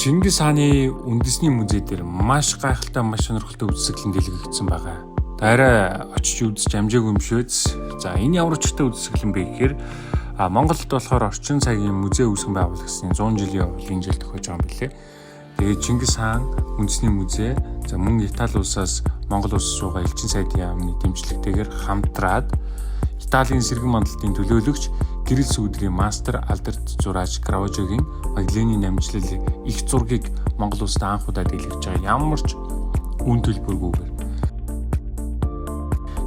Чингис хааны үндэсний музей дээр маш гайхалтай, маш сонирхолтой үзэсгэлэн дэлгэгдсэн байгаа. Арай очиж үзэж амжаагүй юм швэц. За энэ ямар очтой үзэсгэлэн бэ гэхээр Монголд болохоор орчин цагийн музей үүсгэн байгуулагдсны 100 жилийн хувьд энэ жил тохиож байгаа юм билээ. Тэгээд Чингис хаан үндэсний музей за мөн Итали улсаас Монгол улс руугаа элчин сайдын яамны дэмжлэгтэйгээр хамтраад Италийн сэргэн мандалтын төлөөлөгч Кирилл Сүүдрийн мастер алдарт зураач Караважогийн Магдаленийн намжлал их зургийг Монгол улсад анх удаа дэлгэж байгаа. Ямар ч үн төлбөргүйгээр.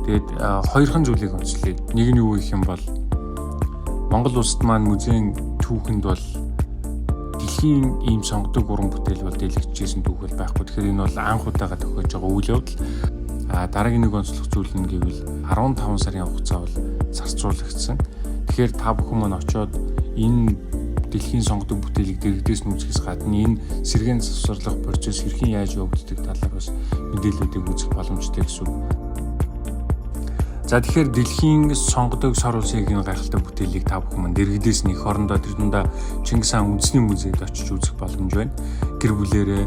Тэгээд хоёрхан зүйлийг онцлоё. Нэг нь юу гэх юм бол Монгол улсад маань музейн түүхэнд бол дэлхийн ийм сонгодог уран бүтээл бол дэлгэжсэн түүх бол байхгүй. Тэгэхээр энэ бол анх удаага тохиож байгаа үйл явдал. Дараагийн нэг онцлог зүйл нь гэвэл 15 сарын хугацаа бол зарцуулагдсан. Тэгэхээр та бүхэн маань очиод энэ дэлхийн сонгодог бүтээлийг дэрэгдээс нь үзэхээс гадна энэ сэргээн завсарлах процесс хэрхэн яаж явагддаг талаар бас мэдээллүүдийг үзэх боломжтой гэсэн үг. За тэгэхээр дэлхийн сонгодог сор улсын энэ гайхалтай бүтээлийг та бүхэн маань дэрэгдээс нь эх орондоо тэр дундаа Чингис хаан үндэсний музейд очиж үзэх боломж байна. Гэр бүлээрээ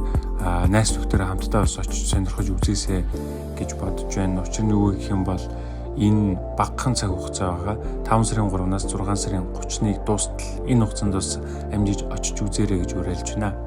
найз нөхдөөрөө хамтдаа бас очиж сонирхож үзээсэй гэж бодож байна. Учир нь юу гэх юм бол энэ багахан цаг хугацаа байгаа. 5 сарын 3-наас 6 сарын 30-ныг дуустал энэ хугацаанд бас амжиж очиж үзээрэй гэж уриалж байна.